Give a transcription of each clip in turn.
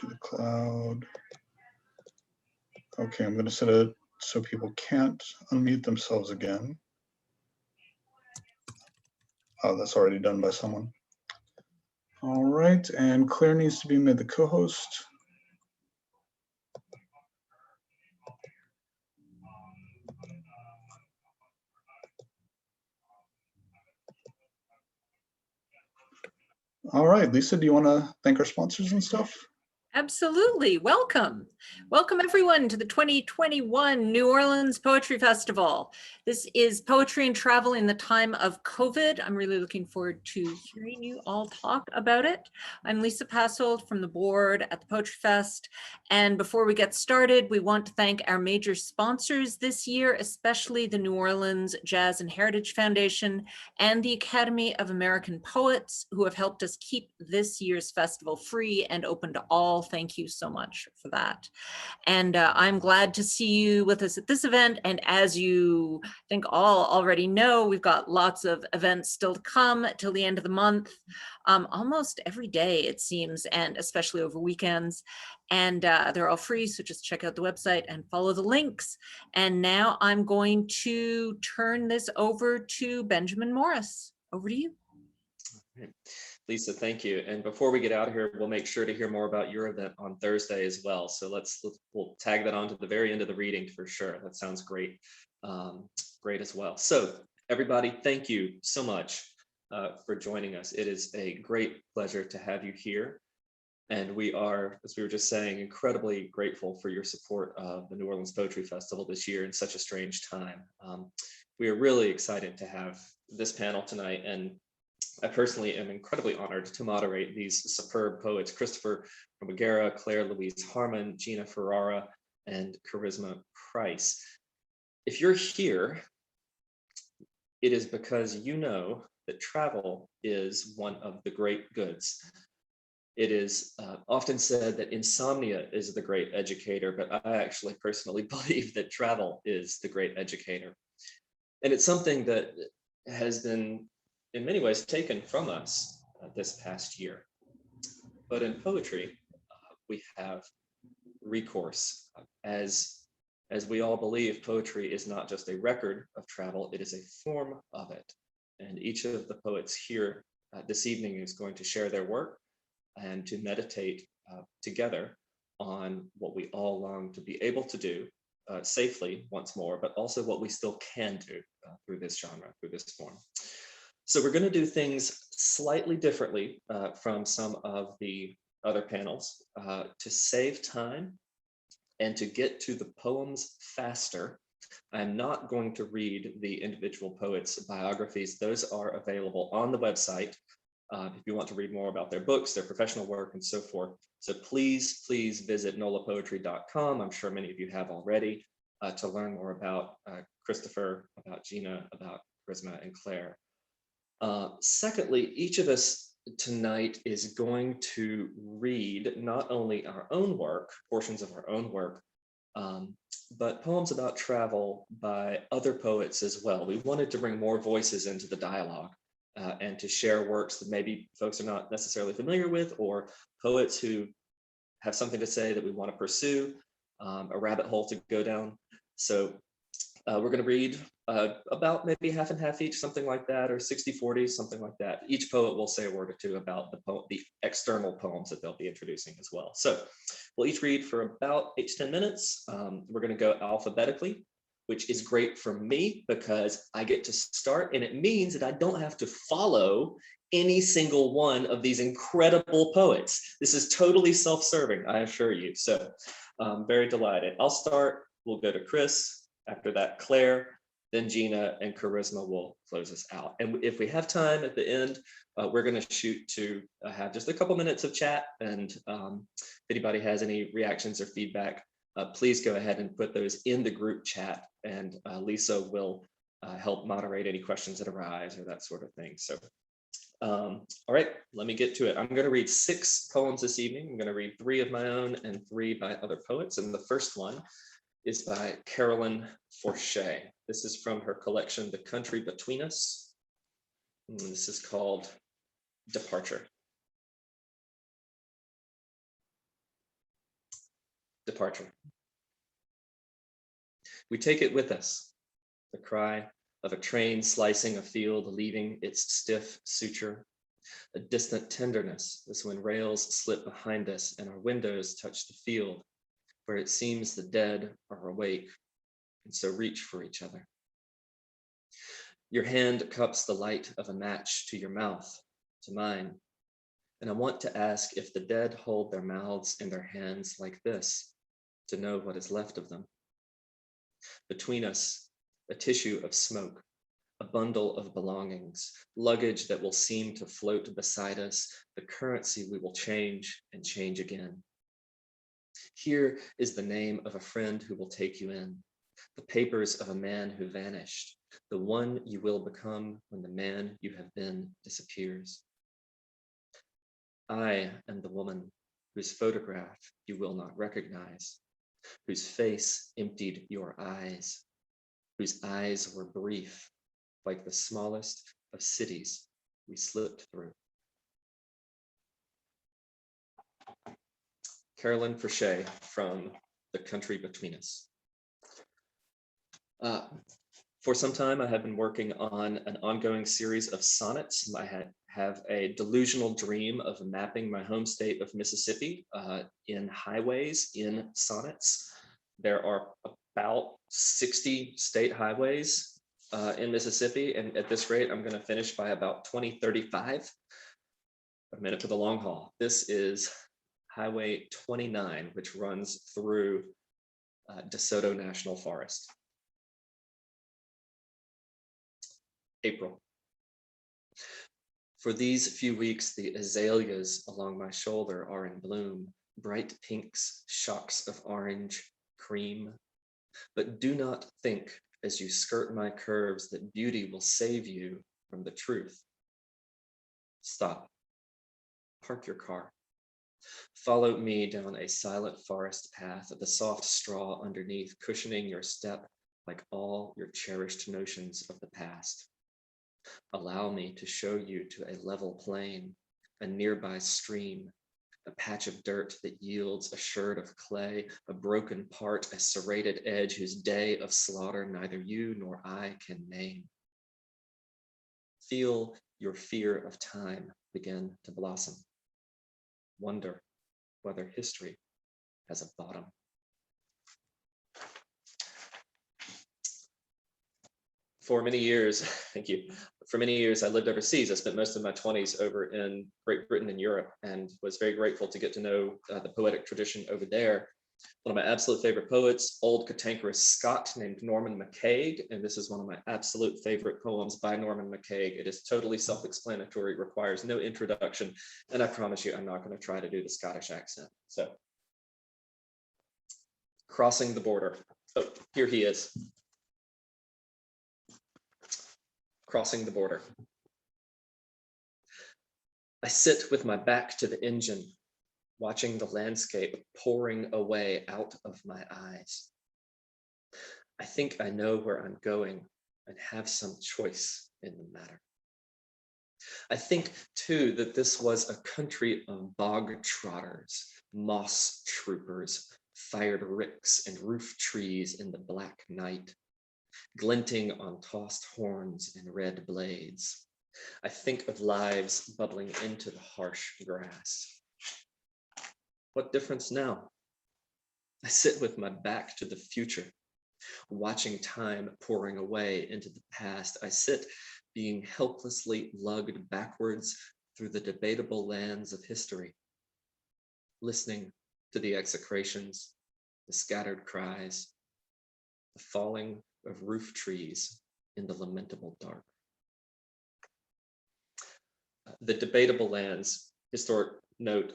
to the cloud. Okay, I'm going to set it so people can't unmute themselves again. Oh, that's already done by someone. All right, and Claire needs to be made the co-host. All right, Lisa, do you want to thank our sponsors and stuff? Absolutely. Welcome. Welcome everyone to the 2021 New Orleans Poetry Festival. This is poetry and travel in the time of COVID. I'm really looking forward to hearing you all talk about it. I'm Lisa Passold from the board at the Poetry Fest. And before we get started, we want to thank our major sponsors this year, especially the New Orleans Jazz and Heritage Foundation and the Academy of American Poets, who have helped us keep this year's festival free and open to all. Thank you so much for that. And I'm glad to see you with us at this event. And as you think all already know, we've got lots of events still to come till the end of the month, almost every day it seems, and especially over weekends. And they're all free, so just check out the website and follow the links. And now I'm going to turn this over to Benjamin Morris. Over to you. Lisa, thank you. And before we get out of here, we'll make sure to hear more about your event on Thursday as well. So we'll tag that on to the very end of the reading for sure. That sounds great. Great as well. So everybody, thank you so much for joining us. It is a great pleasure to have you here. And we are, as we were just saying, incredibly grateful for your support of the New Orleans Poetry Festival this year in such a strange time. We are really excited to have this panel tonight, and I personally am incredibly honored to moderate these superb poets, Christopher Romagera, Claire Louise Harmon, Gina Ferrara, and Charisma Price. If you're here, it is because you know that travel is one of the great goods. It is often said that insomnia is the great educator, but I actually personally believe that travel is the great educator. And it's something that has been in many ways taken from us this past year. But in poetry, we have recourse. As we all believe, poetry is not just a record of travel, it is a form of it. And each of the poets here this evening is going to share their work and to meditate together on what we all long to be able to do safely once more, but also what we still can do through this genre, through this form. So we're going to do things slightly differently from some of the other panels to save time and to get to the poems faster. I'm not going to read the individual poets' biographies. Those are available on the website if you want to read more about their books, their professional work, and so forth. So please visit nolapoetry.com. I'm sure many of you have already to learn more about Christopher, about Gina, about Charisma, and Claire. Secondly, each of us tonight is going to read not only our own work, portions of our own work, but poems about travel by other poets as well. We wanted to bring more voices into the dialogue and to share works that maybe folks are not necessarily familiar with, or poets who have something to say that we want to pursue, a rabbit hole to go down. So we're going to read about maybe half and half each, something like that, or 60-40, something like that. Each poet will say a word or two about the external poems that they'll be introducing as well. So we'll each read for about 8 to 10 minutes. We're going to go alphabetically, which is great for me because I get to start, and it means that I don't have to follow any single one of these incredible poets. This is totally self-serving, I assure you. So I'm very delighted. I'll start. We'll go to Chris. After that, Claire, then Gina, and Charisma will close us out. And if we have time at the end, we're going to shoot to have just a couple minutes of chat. And if anybody has any reactions or feedback, please go ahead and put those in the group chat, and Lisa will help moderate any questions that arise or that sort of thing. So, all right, let me get to it. I'm going to read 6 poems this evening. I'm going to read 3 of my own and 3 by other poets. And the first one is by Carolyn Forche. This is from her collection, The Country Between Us. And this is called Departure. departure. We take it with us, the cry of a train slicing a field, leaving its stiff suture. A distant tenderness is when rails slip behind us and our windows touch the field, where it seems the dead are awake and so reach for each other. Your hand cups the light of a match to your mouth, to mine, and I want to ask if the dead hold their mouths in their hands like this, to know what is left of them. Between us, a tissue of smoke, a bundle of belongings, luggage that will seem to float beside us, the currency we will change and change again. Here is the name of a friend who will take you in, the papers of a man who vanished, the one you will become when the man you have been disappears. I am the woman whose photograph you will not recognize, whose face emptied your eyes, whose eyes were brief, like the smallest of cities we slipped through. Carolyn Frichet from The Country Between Us. For some time, I have been working on an ongoing series of sonnets. I have a delusional dream of mapping my home state of Mississippi in highways in sonnets. There are about 60 state highways in Mississippi, and at this rate, I'm going to finish by about 2035. I'm in it for the long haul. This is Highway 29, which runs through DeSoto National Forest. April. For these few weeks, the azaleas along my shoulder are in bloom, bright pinks, shocks of orange, cream. But do not think as you skirt my curves that beauty will save you from the truth. Stop. Park your car. Follow me down a silent forest path, the soft straw underneath cushioning your step like all your cherished notions of the past. Allow me to show you to a level plain, a nearby stream, a patch of dirt that yields a sherd of clay, a broken part, a serrated edge whose day of slaughter neither you nor I can name. Feel your fear of time begin to blossom. Wonder whether history has a bottom. For many years, thank you. For many years, I lived overseas. I spent most of my 20s over in Great Britain and Europe and was very grateful to get to know the poetic tradition over there. One of my absolute favorite poets, old cantankerous Scot named Norman MacCaig, and this is one of my absolute favorite poems by Norman MacCaig. It is totally self-explanatory, requires no introduction, and I promise you I'm not going to try to do the Scottish accent. So, crossing the border. Oh, here he is. Crossing the border. I sit with my back to the engine, watching the landscape pouring away out of my eyes. I think I know where I'm going and have some choice in the matter. I think, too, that this was a country of bog trotters, moss troopers, fired ricks and roof trees in the black night, glinting on tossed horns and red blades. I think of lives bubbling into the harsh grass. What difference now? I sit with my back to the future, watching time pouring away into the past. I sit being helplessly lugged backwards through the debatable lands of history, listening to the execrations, the scattered cries, the falling of roof trees in the lamentable dark. The debatable lands, historic note,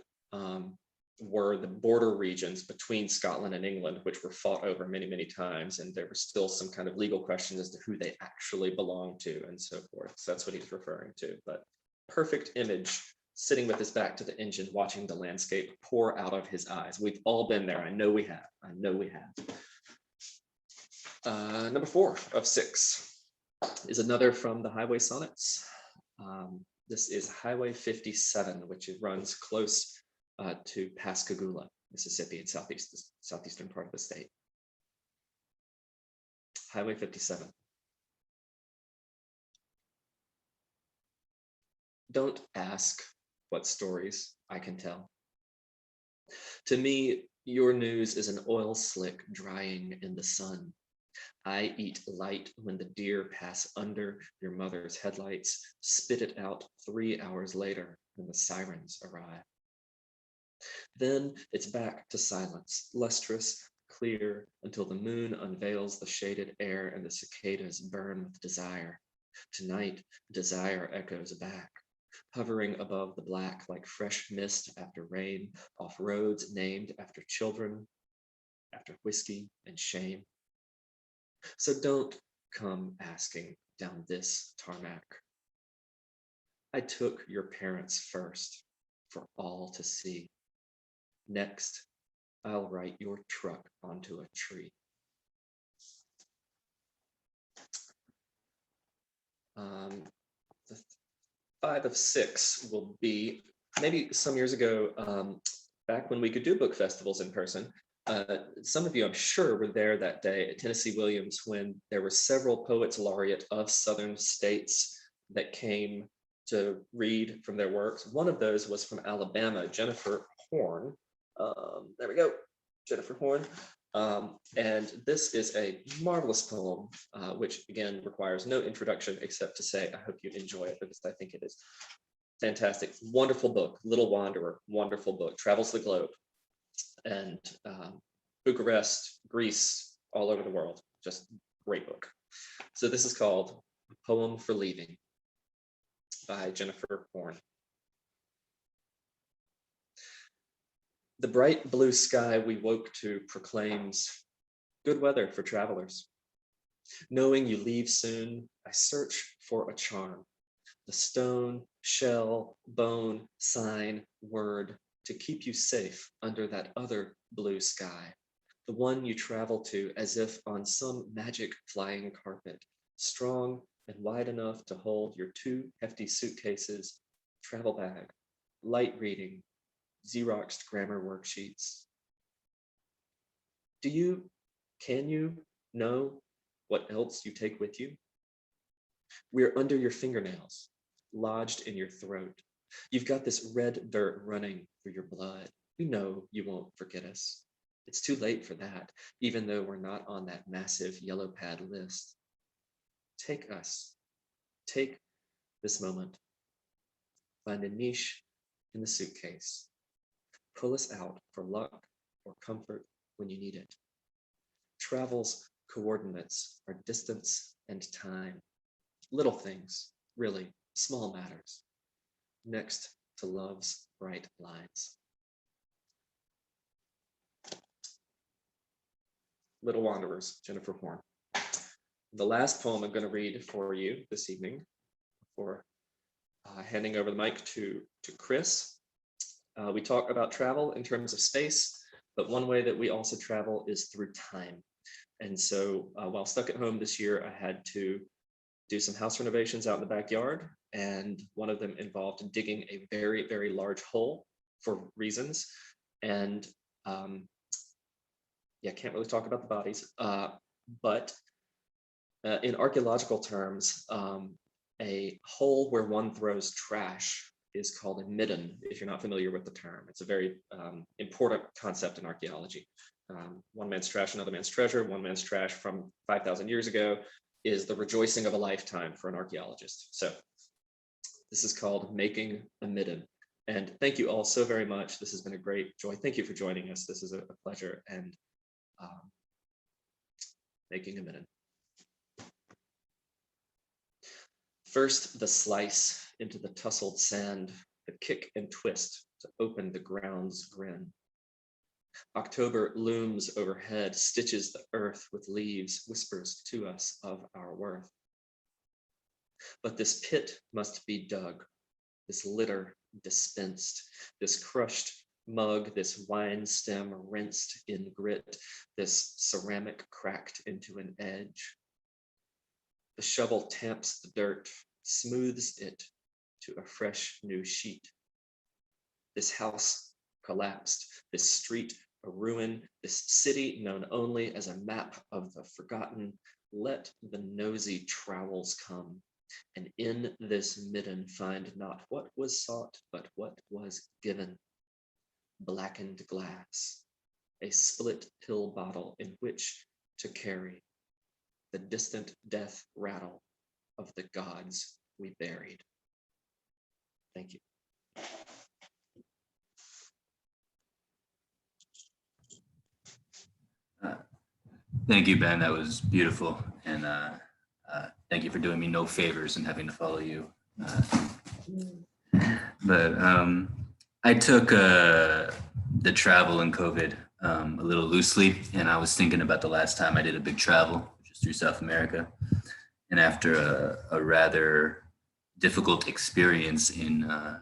were the border regions between Scotland and England, which were fought over many, many times, and there were still some kind of legal questions as to who they actually belonged to and so forth. So that's what he's referring to. But perfect image, sitting with his back to the engine, watching the landscape pour out of his eyes. We've all been there. I know we have. I know we have. Number 4 of 6 is another from the Highway Sonnets. This is Highway 57, which runs close to Pascagoula. Mississippi, and southeastern part of the state. Highway 57. Don't ask what stories I can tell. To me, your news is an oil slick drying in the sun. I eat light when the deer pass under your mother's headlights, spit it out 3 hours later when the sirens arrive. Then it's back to silence, lustrous, clear, until the moon unveils the shaded air and the cicadas burn with desire. Tonight, desire echoes back, hovering above the black like fresh mist after rain, off roads named after children, after whiskey and shame. So don't come asking down this tarmac. I took your parents first for all to see. Next, I'll write your truck onto a tree. The 5 of 6 will be, maybe some years ago, back when we could do book festivals in person. Some of you, I'm sure, were there that day at Tennessee Williams when there were several poets laureate of Southern states that came to read from their works. One of those was from Alabama, Jennifer Horn. There we go, Jennifer Horn. And this is a marvelous poem, which again requires no introduction except to say, I hope you enjoy it because I think it is fantastic. Wonderful book, Little Wanderer, wonderful book, travels the globe. And Bucharest, Greece, all over the world, just great book. So this is called Poem for Leaving by Jennifer Horn. The bright blue sky we woke to proclaims good weather for travelers. Knowing you leave soon, I search for a charm, the stone, shell, bone, sign, word, to keep you safe under that other blue sky, the one you travel to as if on some magic flying carpet, strong and wide enough to hold your 2 hefty suitcases, travel bag, light reading, Xeroxed grammar worksheets. Can you know what else you take with you? We're under your fingernails, lodged in your throat. You've got this red dirt running through your blood. You know you won't forget us. It's too late for that, even though we're not on that massive yellow pad list. Take us. Take this moment. Find a niche in the suitcase. Pull us out for luck or comfort when you need it. Travel's coordinates are distance and time. Little things, really, small matters. Next to love's bright lines. Little Wanderers, Jennifer Horn. The last poem I'm going to read for you this evening, before handing over the mic to Chris. We talk about travel in terms of space, but one way that we also travel is through time. And so while stuck at home this year, I had to do some house renovations out in the backyard. And one of them involved digging a very, very large hole for reasons. And yeah, can't really talk about the bodies, but in archaeological terms, a hole where one throws trash is called a midden, if you're not familiar with the term. It's a very important concept in archaeology. One man's trash, another man's treasure. One man's trash from 5,000 years ago is the rejoicing of a lifetime for an archaeologist. So this is called making a midden. And thank you all so very much. This has been a great joy. Thank you for joining us. This is a pleasure. And making a midden. First, the slice into the tussled sand, the kick and twist to open the ground's grin. October looms overhead, stitches the earth with leaves, whispers to us of our worth. But this pit must be dug, this litter dispensed, this crushed mug, this wine stem rinsed in grit, this ceramic cracked into an edge. The shovel tamps the dirt, smooths it to a fresh new sheet. This house collapsed, this street a ruin, this city known only as a map of the forgotten. Let the nosy trowels come, and in this midden find not what was sought, but what was given. Blackened glass, a split pill bottle in which to carry the distant death rattle of the gods we buried. Thank you. Thank you, Ben. That was beautiful. And thank you for doing me no favors and having to follow you. But I took the travel and COVID a little loosely. And I was thinking about the last time I did a big travel, which is through South America. And after a rather difficult experience I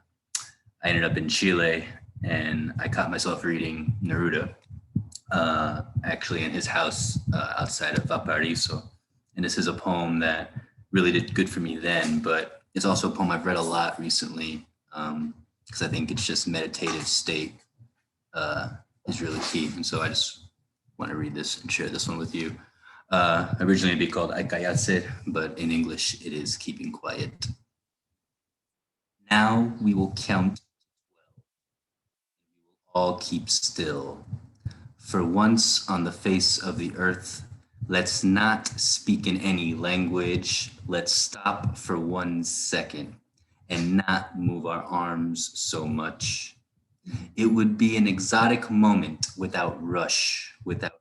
ended up in Chile, and I caught myself reading Neruda. Actually in his house outside of Valparaiso. And this is a poem that really did good for me then, but it's also a poem I've read a lot recently because I think it's just meditative state is really key. And so I just want to read this and share this one with you. Originally it'd be called Ay Callarse, but in English it is Keeping Quiet. Now we will count 12. We will all keep still. For once on the face of the earth, let's not speak in any language. Let's stop for 1 second and not move our arms so much. It would be an exotic moment without rush, without.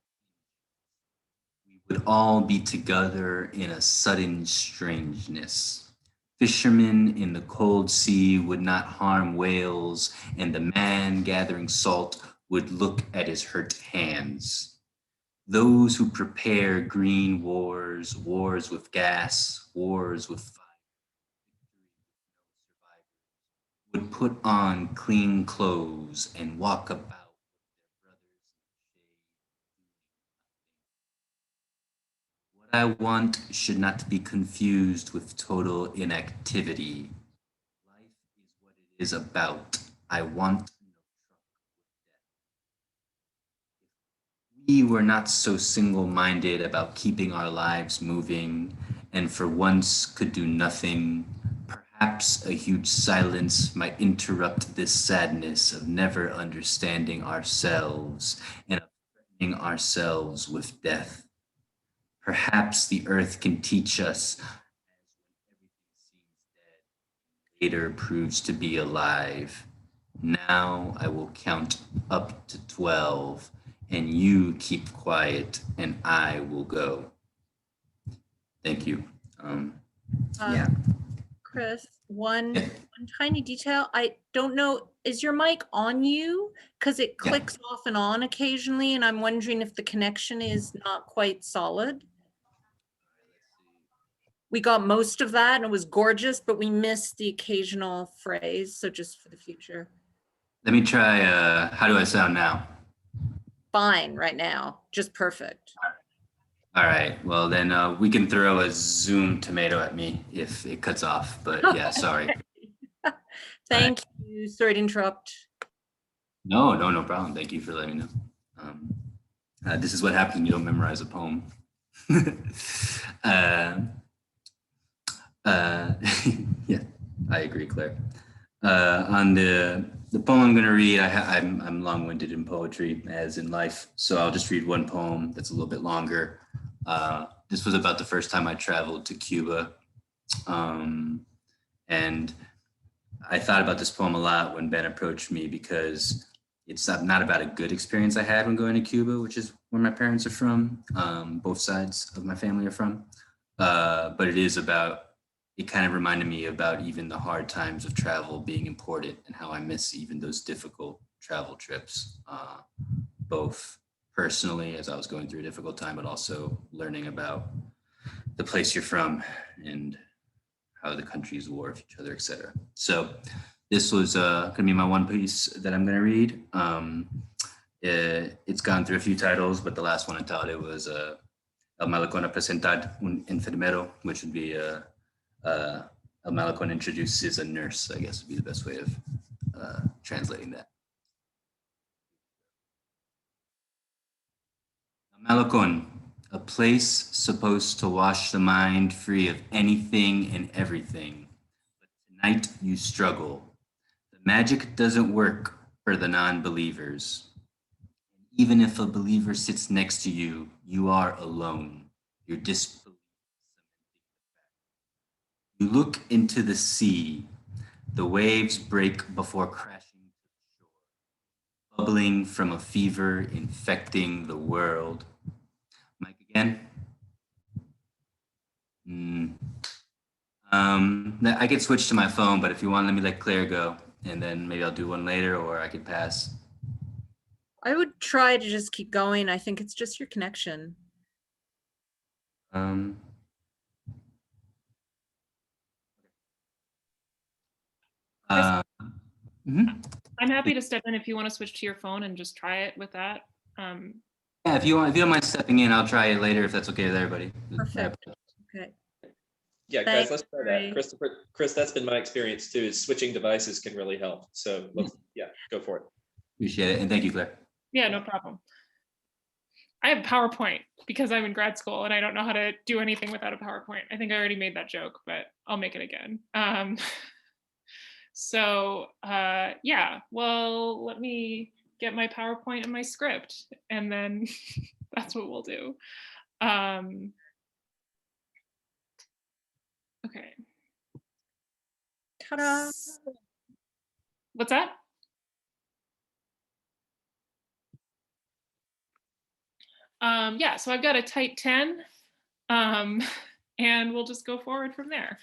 We would all be together in a sudden strangeness. Fishermen in the cold sea would not harm whales, and the man gathering salt would look at his hurt hands. Those who prepare green wars, wars with gas, wars with fire, would put on clean clothes and walk about with their brothers in the shade. What I want should not be confused with total inactivity. Life is what it is about. I want we were not so single-minded about keeping our lives moving, and for once could do nothing. Perhaps a huge silence might interrupt this sadness of never understanding ourselves and of threatening ourselves with death. Perhaps the earth can teach us as when everything seems dead, later proves to be alive. Now I will count up to 12. And you keep quiet, and I will go. Thank you. Yeah. Chris, one tiny detail. I don't know, is your mic on you? Because it clicks off and on occasionally, and I'm wondering if the connection is not quite solid. We got most of that, and it was gorgeous, but we missed the occasional phrase. So just for the future. Let me try. How do I sound now? Fine right now, just perfect. All right, well then we can throw a Zoom tomato at me if it cuts off, but yeah, sorry. Thank you, sorry to interrupt. No problem. Thank you for letting me know. This is what happens when you don't memorize a poem. Yeah, I agree, Claire. On the poem I'm going to read, I'm long-winded in poetry, as in life, so I'll just read one poem that's a little bit longer. This was about the first time I traveled to Cuba, and I thought about this poem a lot when Ben approached me because it's not about a good experience I had when going to Cuba, which is where my parents are from. Both sides of my family are from, but it is about. It kind of reminded me about even the hard times of travel being important and how I miss even those difficult travel trips, both personally as I was going through a difficult time, but also learning about the place you're from and how the countries war with each other, etc. So this was gonna be my one piece that I'm gonna read. It's gone through a few titles, but the last one I thought it was El Malecón a presentar un enfermero, which would be El Malecón introduces a nurse, I guess would be the best way of translating that. Malakon, a place supposed to wash the mind free of anything and everything. But tonight you struggle. The magic doesn't work for the non-believers. Even if a believer sits next to you, you are alone. Your disbelief. You look into the sea. The waves break before crashing to the shore, bubbling from a fever infecting the world. Mike again. I could switch to my phone, but if you want, let me let Claire go, and then maybe I'll do one later, or I could pass. I would try to just keep going. I think it's just your connection. Um, mhm. I'm happy to step in if you want to switch to your phone and just try it with that. Yeah, if you don't mind stepping in, I'll try it later if that's okay with everybody. Perfect. Okay. Yeah, guys, Thanks, let's try Ray. that. Chris, that's been my experience too, is switching devices can really help. So yeah, go for it. Appreciate it, and thank you, Claire. Yeah, no problem. I have PowerPoint because I'm in grad school and I don't know how to do anything without a PowerPoint. I think I already made that joke, but I'll make it again. Yeah, well, let me get my PowerPoint and my script, and then that's what we'll do. Okay. Ta-da. What's that? Yeah, so I've got a tight 10, and we'll just go forward from there.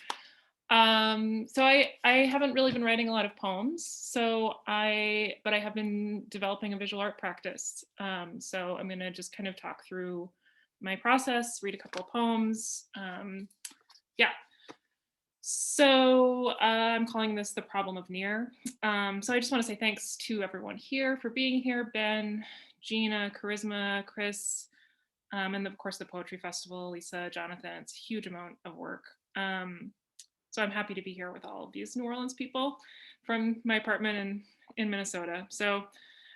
So I haven't really been writing a lot of poems, but I have been developing a visual art practice. So I'm gonna just kind of talk through my process, read a couple of poems. Yeah. So I'm calling this the problem of near. So I just want to say thanks to everyone here for being here, Ben, Gina, Charisma, Chris, and of course the Poetry Festival, Lisa, Jonathan. It's a huge amount of work. So I'm happy to be here with all of these New Orleans people from my apartment in Minnesota. So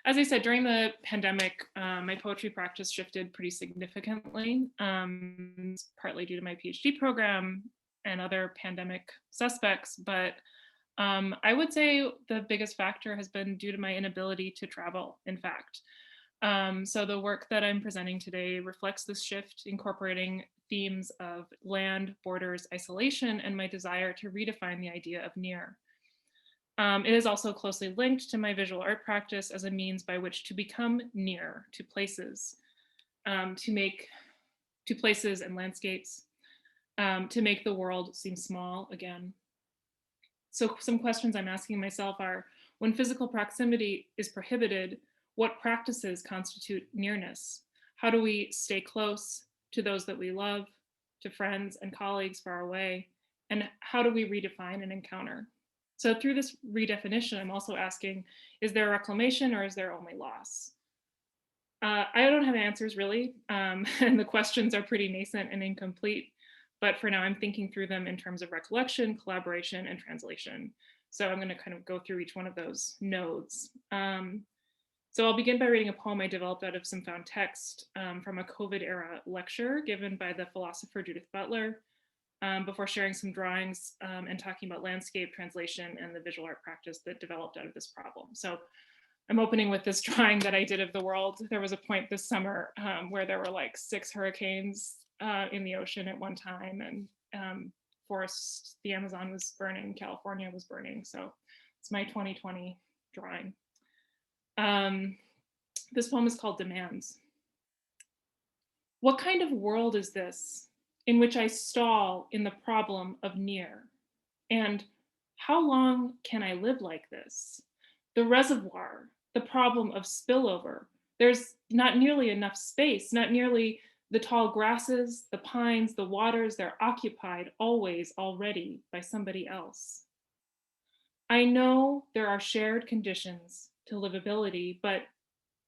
as I said, during the pandemic, my poetry practice shifted pretty significantly, partly due to my PhD program and other pandemic suspects. But I would say the biggest factor has been due to my inability to travel, in fact. So the work that I'm presenting today reflects this shift, incorporating themes of land, borders, isolation, and my desire to redefine the idea of near. It is also closely linked to my visual art practice as a means by which to become near to places, to places and landscapes, to make the world seem small again. So some questions I'm asking myself are, when physical proximity is prohibited, what practices constitute nearness? How do we stay close to those that we love, to friends and colleagues far away? And how do we redefine an encounter? So through this redefinition, I'm also asking, is there reclamation or is there only loss? I don't have answers really, and the questions are pretty nascent and incomplete, but for now I'm thinking through them in terms of recollection, collaboration, and translation. So I'm gonna kind of go through each one of those nodes. So I'll begin by reading a poem I developed out of some found text from a COVID era lecture given by the philosopher Judith Butler, before sharing some drawings and talking about landscape translation and the visual art practice that developed out of this problem. So I'm opening with this drawing that I did of the world. There was a point this summer where there were like 6 hurricanes in the ocean at one time, and forests, the Amazon was burning, California was burning. So it's my 2020 drawing. This poem is called Demands. What kind of world is this in which I stall in the problem of near? And how long can I live like this? The reservoir, the problem of spillover. There's not nearly enough space, not nearly the tall grasses, the pines, the waters, they're occupied always already by somebody else. I know there are shared conditions to livability, but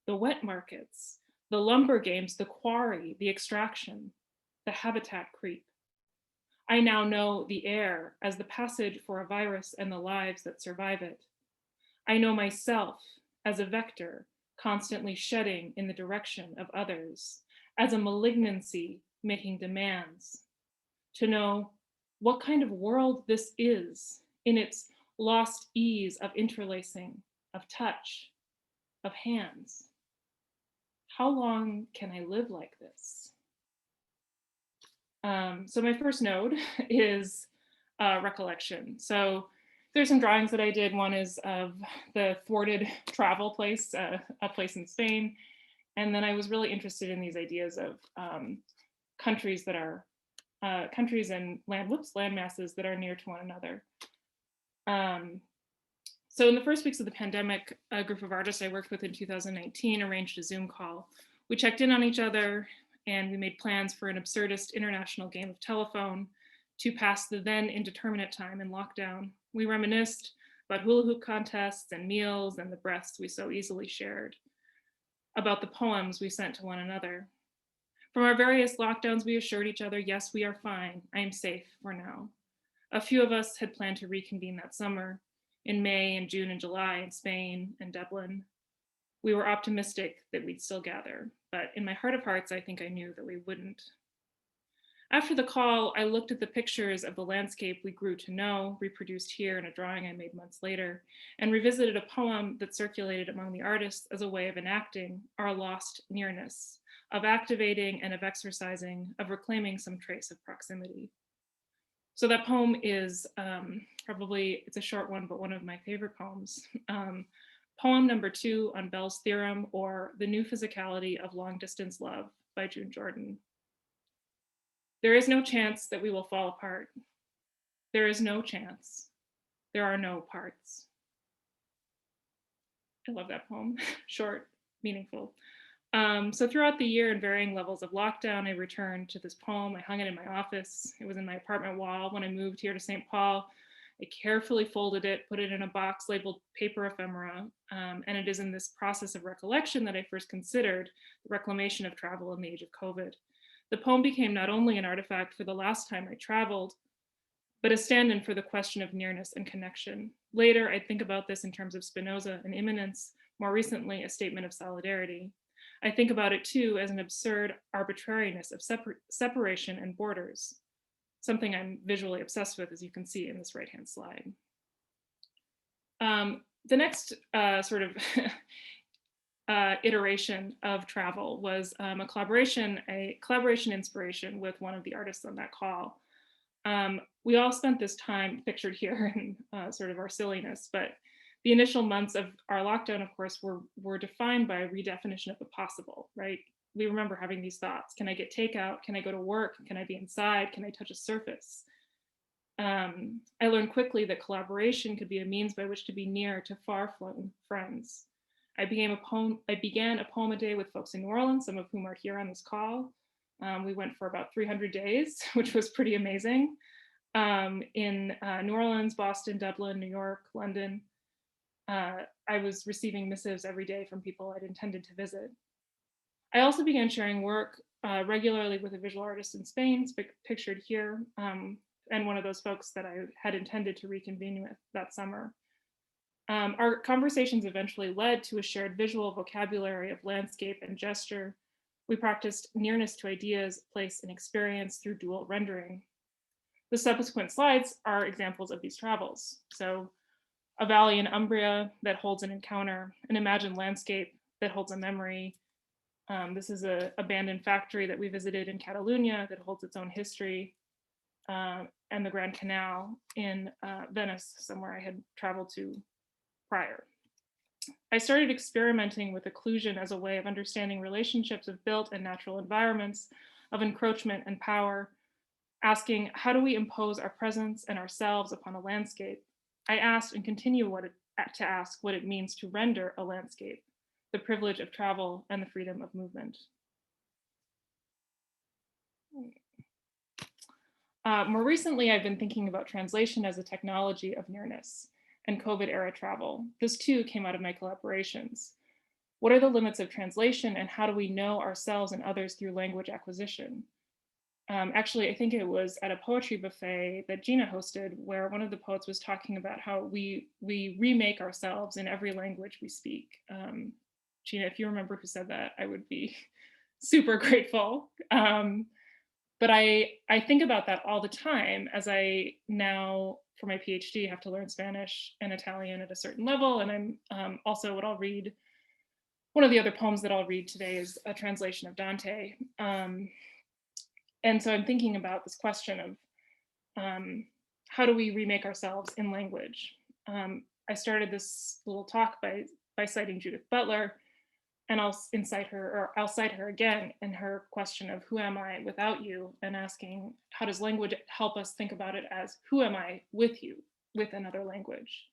the wet markets, the lumber games, the quarry, the extraction, the habitat creep. I now know the air as the passage for a virus and the lives that survive it. I know myself as a vector constantly shedding in the direction of others, as a malignancy making demands, to know what kind of world this is in its lost ease of interlacing, of touch, of hands. How long can I live like this? So my first node is recollection. So there's some drawings that I did. One is of the thwarted travel place, a place in Spain. And then I was really interested in these ideas of countries that are, countries and land masses that are near to one another. So in the first weeks of the pandemic, a group of artists I worked with in 2019 arranged a Zoom call. We checked in on each other and we made plans for an absurdist international game of telephone to pass the then indeterminate time in lockdown. We reminisced about hula hoop contests and meals and the breaths we so easily shared, about the poems we sent to one another. From our various lockdowns, we assured each other, yes, we are fine. I am safe for now. A few of us had planned to reconvene that summer in May and June and July in Spain and Dublin. We were optimistic that we'd still gather, but in my heart of hearts, I think I knew that we wouldn't. After the call, I looked at the pictures of the landscape we grew to know, reproduced here in a drawing I made months later, and revisited a poem that circulated among the artists as a way of enacting our lost nearness, of activating and of exercising, of reclaiming some trace of proximity. So that poem is probably, it's a short one, but one of my favorite poems. Poem number 2 on Bell's Theorem, or The New Physicality of Long Distance Love by June Jordan. There is no chance that we will fall apart. There is no chance. There are no parts. I love that poem, short, meaningful. So throughout the year in varying levels of lockdown, I returned to this poem. I hung it in my office. It was in my apartment wall when I moved here to St. Paul. I carefully folded it, put it in a box labeled paper ephemera. And it is in this process of recollection that I first considered the reclamation of travel in the age of COVID. The poem became not only an artifact for the last time I traveled, but a stand-in for the question of nearness and connection. Later, I think about this in terms of Spinoza and immanence, more recently, a statement of solidarity. I think about it too as an absurd arbitrariness of separation and borders, something I'm visually obsessed with, as you can see in this right-hand slide. The next sort of iteration of travel was a collaboration inspiration with one of the artists on that call. We all spent this time pictured here in sort of our silliness, but the initial months of our lockdown, of course, were defined by a redefinition of the possible, right? We remember having these thoughts. Can I get takeout? Can I go to work? Can I be inside? Can I touch a surface? I learned quickly that collaboration could be a means by which to be near to far-flung friends. I began a poem a day with folks in New Orleans, some of whom are here on this call. We went for about 300 days, which was pretty amazing. In New Orleans, Boston, Dublin, New York, London. I was receiving missives every day from people I'd intended to visit. I also began sharing work regularly with a visual artist in Spain, pictured here, and one of those folks that I had intended to reconvene with that summer. Our conversations eventually led to a shared visual vocabulary of landscape and gesture. We practiced nearness to ideas, place, and experience through dual rendering. The subsequent slides are examples of these travels. So a valley in Umbria that holds an encounter, an imagined landscape that holds a memory. This is an abandoned factory that we visited in Catalonia that holds its own history, and the Grand Canal in Venice, somewhere I had traveled to prior. I started experimenting with occlusion as a way of understanding relationships of built and natural environments, of encroachment and power, asking how do we impose our presence and ourselves upon a landscape? I asked and continue to ask what it means to render a landscape, the privilege of travel and the freedom of movement. More recently, I've been thinking about translation as a technology of nearness and COVID era travel. This too came out of my collaborations. What are the limits of translation and how do we know ourselves and others through language acquisition? Actually, I think it was at a poetry buffet that Gina hosted where one of the poets was talking about how we remake ourselves in every language we speak. Gina, if you remember who said that, I would be super grateful. But I think about that all the time as I now, for my PhD, have to learn Spanish and Italian at a certain level. And I'm also what I'll read. One of the other poems that I'll read today is a translation of Dante. And so I'm thinking about this question of how do we remake ourselves in language? I started this little talk by citing Judith Butler, and I'll cite her again in her question of who am I without you, and asking how does language help us think about it as who am I with you, with another language.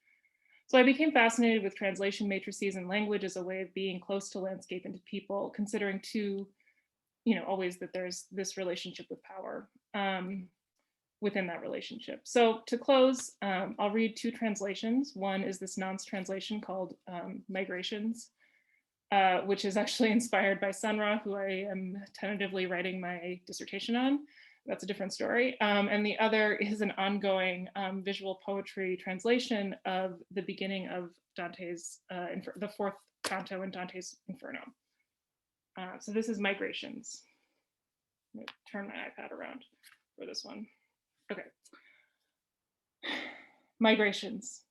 So I became fascinated with translation matrices and language as a way of being close to landscape and to people, considering too, always that there's this relationship with power within that relationship. So to close, I'll read two translations. One is this nonce translation called Migrations, which is actually inspired by Sun Ra, who I am tentatively writing my dissertation on. That's a different story. And the other is an ongoing visual poetry translation of the beginning of Dante's, the fourth canto in Dante's Inferno. So this is Migrations. Let me turn my iPad around for this one. Okay. Migrations.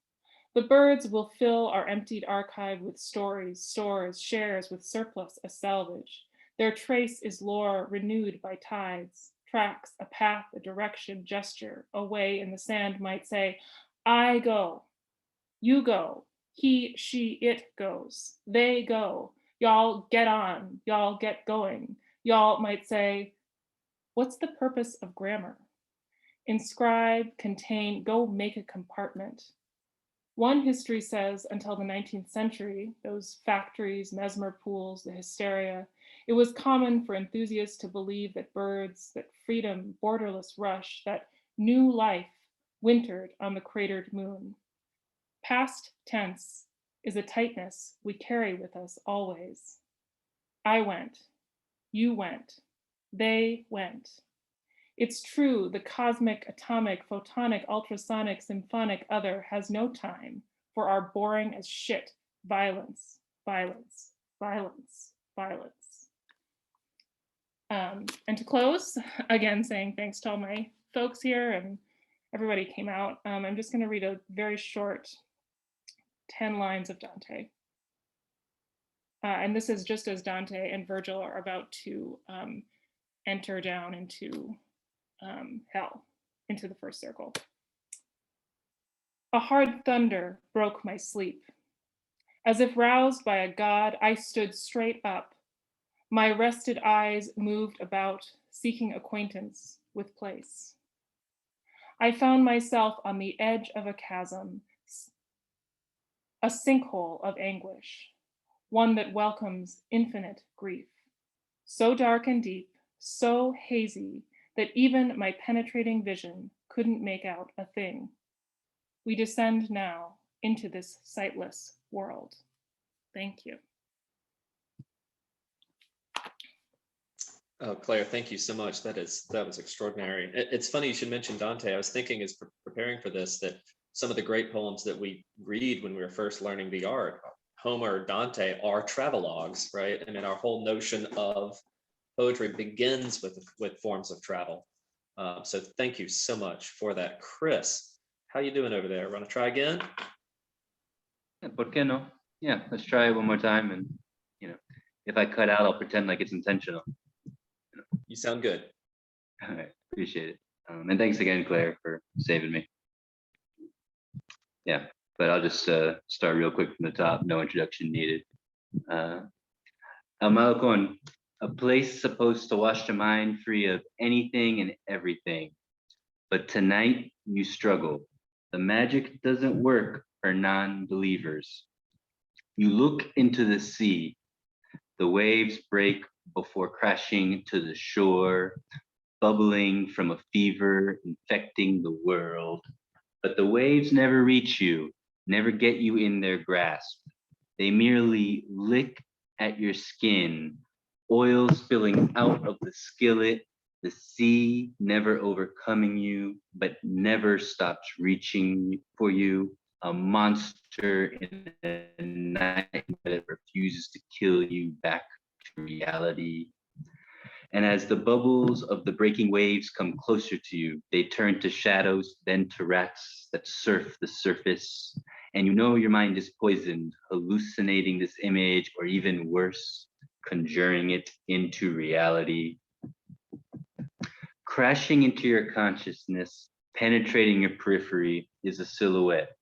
The birds will fill our emptied archive with stories, stores, shares with surplus, a salvage. Their trace is lore renewed by tides, tracks, a path, a direction, gesture, a way in the sand might say, I go, you go, he, she, it goes, they go, y'all get on, y'all get going. Y'all might say, what's the purpose of grammar? Inscribe, contain, go make a compartment. One history says until the 19th century, those factories, mesmer pools, the hysteria, it was common for enthusiasts to believe that birds, that freedom, borderless rush, that new life wintered on the cratered moon. Past tense is a tightness we carry with us always. I went, you went, they went. It's true, the cosmic, atomic, photonic, ultrasonic, symphonic other has no time for our boring as shit violence, violence, violence, violence. And to close, again, saying thanks to all my folks here and everybody came out. I'm just gonna read a very short 10 lines of Dante. And this is just as Dante and Virgil are about to enter down into hell, into the first circle. A hard thunder broke my sleep. As if roused by a god, I stood straight up. My rested eyes moved about, seeking acquaintance with place. I found myself on the edge of a chasm, a sinkhole of anguish, one that welcomes infinite grief. So dark and deep, so hazy, that even my penetrating vision couldn't make out a thing. We descend now into this sightless world. Thank you. Oh, Claire, thank you so much. That was extraordinary. It's funny you should mention Dante. I was thinking as preparing for this that some of the great poems that we read when we were first learning the art, Homer, Dante, are travelogues, right? I mean, our whole notion of poetry begins with forms of travel. So thank you so much for that. Chris, how you doing over there? Want to try again? ¿Por qué no? Yeah, let's try it one more time. And, if I cut out, I'll pretend like it's intentional. You sound good. All right, appreciate it. And thanks again, Claire, for saving me. Yeah, but I'll just start real quick from the top. No introduction needed. El Malecón, a place supposed to wash the mind free of anything and everything. But tonight you struggle. The magic doesn't work for non-believers. You look into the sea. The waves break before crashing to the shore, bubbling from a fever infecting the world. But the waves never reach you, never get you in their grasp. They merely lick at your skin, oil spilling out of the skillet, the sea never overcoming you, but never stops reaching for you, a monster in a night that refuses to kill you back to reality. And as the bubbles of the breaking waves come closer to you, they turn to shadows, then to rats that surf the surface. And you know your mind is poisoned, hallucinating this image, or even worse, conjuring it into reality. Crashing into your consciousness, penetrating your periphery, is a silhouette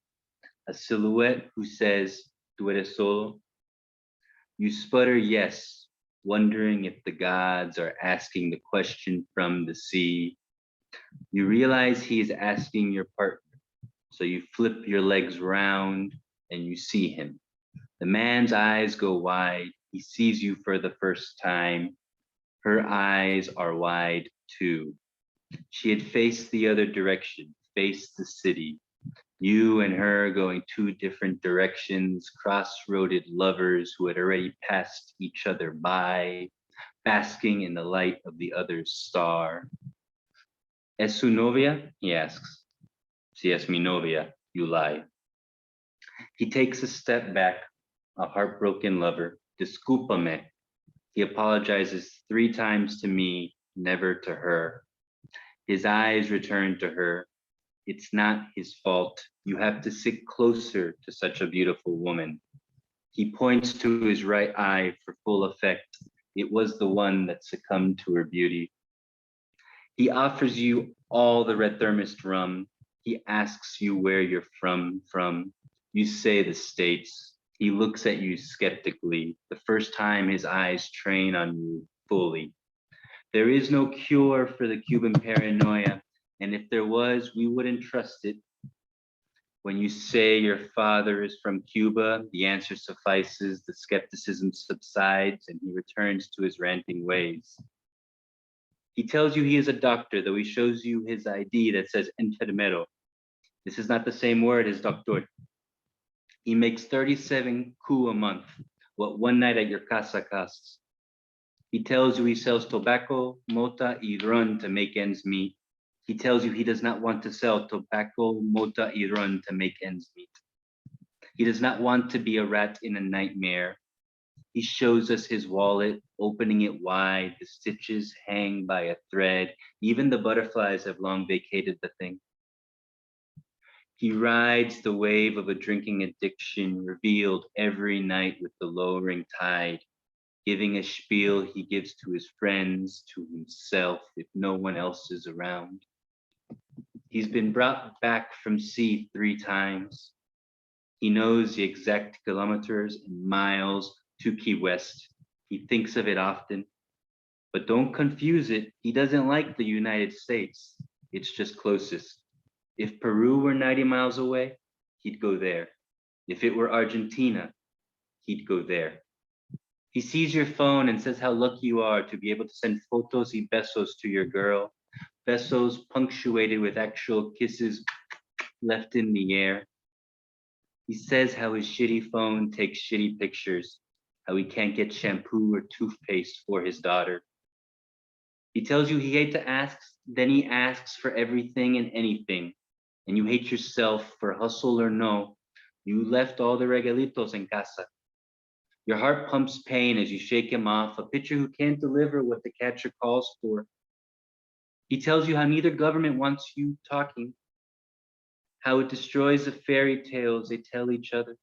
who says, "Tu eres solo?" You sputter yes, wondering if the gods are asking the question from the sea. You realize he is asking your partner, so you flip your legs round and you see him. The man's eyes go wide. He sees you for the first time. Her eyes are wide too. She had faced the other direction, faced the city. You and her going two different directions, cross-roaded lovers who had already passed each other by, basking in the light of the other's star. ¿Es su novia? He asks. Si es mi novia, you lie. He takes a step back, a heartbroken lover. Discúlpame. He apologizes 3 times to me, never to her. His eyes return to her. It's not his fault. You have to sit closer to such a beautiful woman. He points to his right eye for full effect. It was the one that succumbed to her beauty. He offers you all the red thermos rum. He asks you where you're from. You say the States. He looks at you skeptically, the first time his eyes train on you fully. There is no cure for the Cuban paranoia, and if there was, we wouldn't trust it. When you say your father is from Cuba, the answer suffices, the skepticism subsides, and he returns to his ranting ways. He tells you he is a doctor, though he shows you his ID that says enfermero. This is not the same word as doctor. He makes 37 cu a month, what one night at your casa costs. He tells you he sells tobacco, mota, y ron to make ends meet. He tells you he does not want to sell tobacco, mota, y ron to make ends meet. He does not want to be a rat in a nightmare. He shows us his wallet, opening it wide. The stitches hang by a thread. Even the butterflies have long vacated the thing. He rides the wave of a drinking addiction, revealed every night with the lowering tide, giving a spiel he gives to his friends, to himself, if no one else is around. He's been brought back from sea 3 times. He knows the exact kilometers and miles to Key West. He thinks of it often, but don't confuse it. He doesn't like the United States. It's just closest. If Peru were 90 miles away, he'd go there. If it were Argentina, he'd go there. He sees your phone and says how lucky you are to be able to send fotos y besos to your girl. Besos punctuated with actual kisses left in the air. He says how his shitty phone takes shitty pictures, how he can't get shampoo or toothpaste for his daughter. He tells you he hates to ask, then he asks for everything and anything. And you hate yourself for hustle or no. You left all the regalitos en casa. Your heart pumps pain as you shake him off, a pitcher who can't deliver what the catcher calls for. He tells you how neither government wants you talking, how it destroys the fairy tales they tell each other.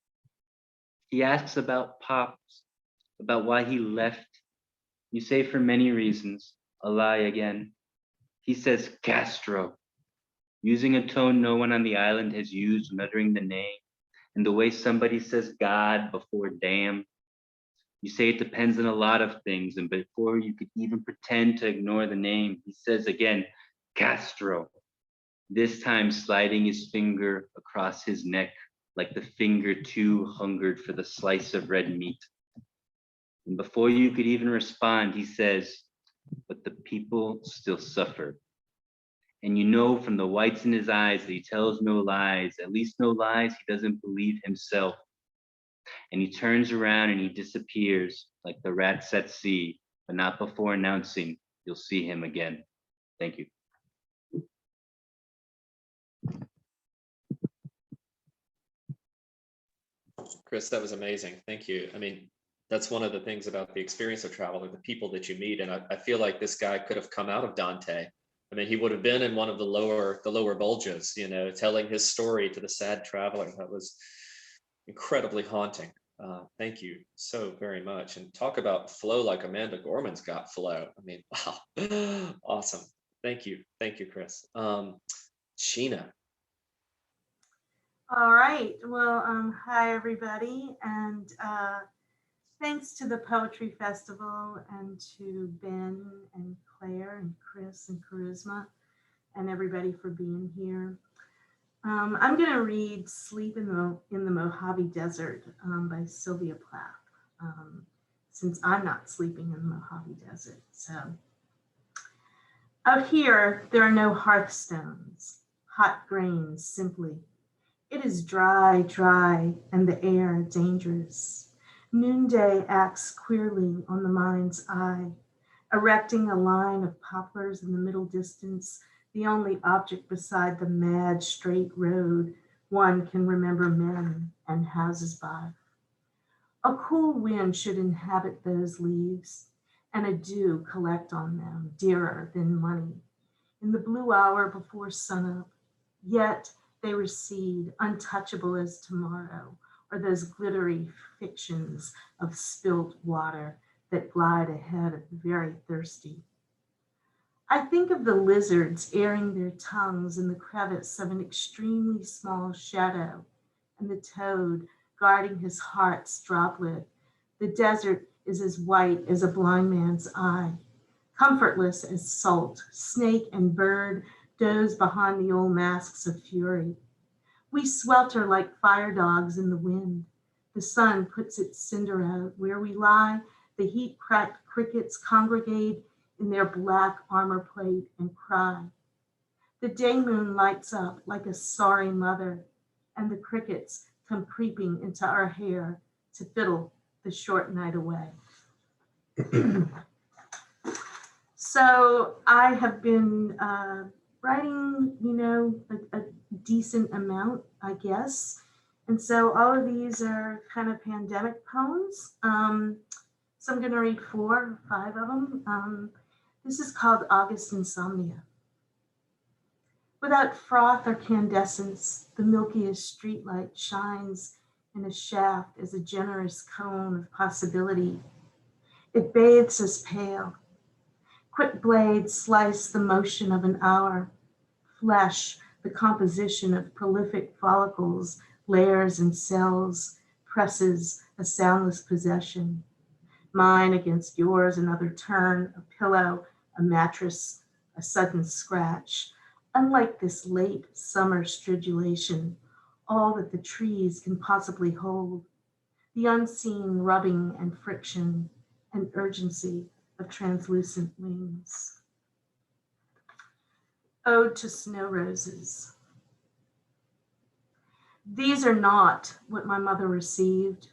He asks about Pops, about why he left. You say for many reasons, a lie again. He says Castro, using a tone no one on the island has used when uttering the name, and the way somebody says God before damn. You say it depends on a lot of things, and before you could even pretend to ignore the name, he says again, Castro, this time sliding his finger across his neck like the finger too hungered for the slice of red meat. And before you could even respond, he says, but the people still suffer. And you know from the whites in his eyes that he tells no lies, at least no lies he doesn't believe himself. And he turns around and he disappears like the rats at sea, but not before announcing you'll see him again. Thank you. Chris, that was amazing. Thank you. I mean, That's one of the things about the experience of travel, or the people that you meet. And I feel like this guy could have come out of Dante. I mean, he would have been in one of the lower bulges, you know, telling his story to the sad traveler. That was incredibly haunting. Thank you so very much. And talk about flow, like Amanda Gorman's got flow. I mean, wow, awesome. Thank you, Chris. Sheena. All right. Well, hi everybody, and thanks to the Poetry Festival and to Ben and Claire and Chris and Charisma and everybody for being here. I'm going to read "Sleep in the Mojave Desert" by Sylvia Plath, since I'm not sleeping in the Mojave Desert. So, out here there are no hearthstones, hot grains simply. It is dry, dry, and the air dangerous. Noonday acts queerly on the mind's eye, erecting a line of poplars in the middle distance, the only object beside the mad straight road one can remember men and houses by. A cool wind should inhabit those leaves, and a dew collect on them, dearer than money, in the blue hour before sunup. Yet they recede, untouchable as tomorrow, or those glittery fictions of spilt water that glide ahead of the very thirsty. I think of the lizards airing their tongues in the crevice of an extremely small shadow, and the toad guarding his heart's droplet. The desert is as white as a blind man's eye, comfortless as salt. Snake and bird doze behind the old masks of fury. We swelter like fire dogs in the wind. The sun puts its cinder out. Where we lie, the heat-cracked crickets congregate in their black armor plate and cry. The day moon lights up like a sorry mother, and the crickets come creeping into our hair to fiddle the short night away. So I have been writing, a decent amount, I guess. And so all of these are kind of pandemic poems. So I'm going to read 4 or 5 of them. This is called August Insomnia. Without froth or candescence, the milkiest streetlight shines in a shaft as a generous cone of possibility. It bathes us pale. Quick blades slice the motion of an hour. Flesh, the composition of prolific follicles, layers and cells, presses a soundless possession. Mine against yours, another turn, a pillow, a mattress, a sudden scratch. Unlike this late summer stridulation, all that the trees can possibly hold, the unseen rubbing and friction and urgency of translucent wings. Ode to Snow Roses. These are not what my mother received,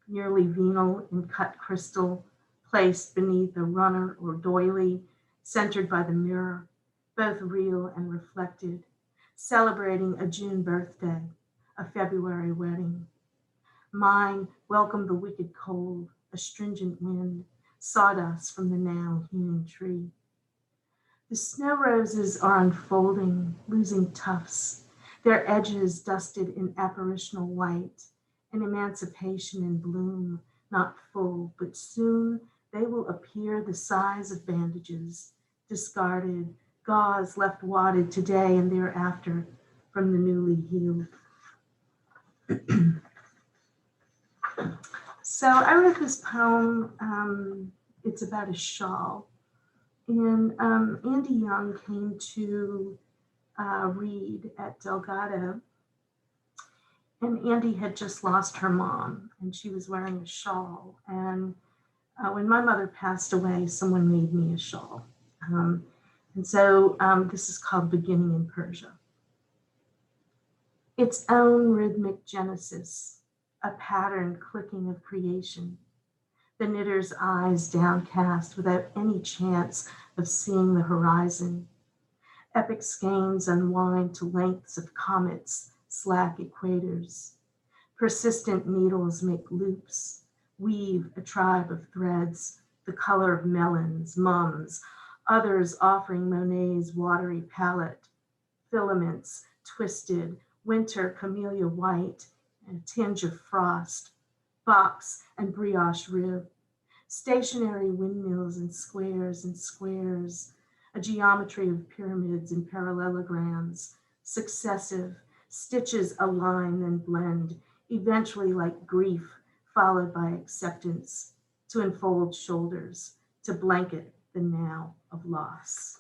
nearly venal in cut crystal, placed beneath a runner or doily, centered by the mirror, both real and reflected, celebrating a June birthday, a February wedding. Mine welcomed the wicked cold, a stringent wind, sawdust from the now hewn tree. The snow roses are unfolding, losing tufts, their edges dusted in apparitional white, an emancipation in bloom, not full, but soon they will appear the size of bandages, discarded, gauze left wadded today and thereafter from the newly healed. So I wrote this poem, it's about a shawl. And Andy Young came to read at Delgado. And Andy had just lost her mom, and she was wearing a shawl. And when my mother passed away, someone made me a shawl. And so this is called Beginning in Persia. Its own rhythmic genesis, a pattern clicking of creation. The knitter's eyes downcast without any chance of seeing the horizon. Epic skeins unwind to lengths of comets, slack equators. Persistent needles make loops, weave a tribe of threads, the color of melons, mums, others offering Monet's watery palette, filaments twisted, winter camellia white, and a tinge of frost, box and brioche rib, stationary windmills and squares, a geometry of pyramids and parallelograms, successive, stitches align then blend, eventually like grief, followed by acceptance, to enfold shoulders, to blanket the now of loss.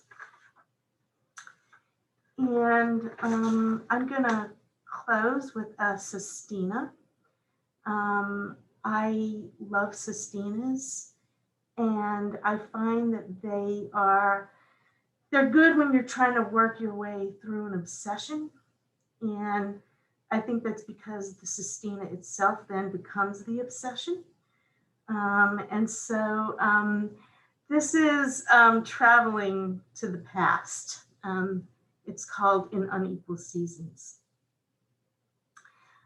And I'm gonna close with a sestina. I love sestinas, and I find that they're good when you're trying to work your way through an obsession. And I think that's because the sestina itself then becomes the obsession. This is traveling to the past. It's called In Unequal Seasons.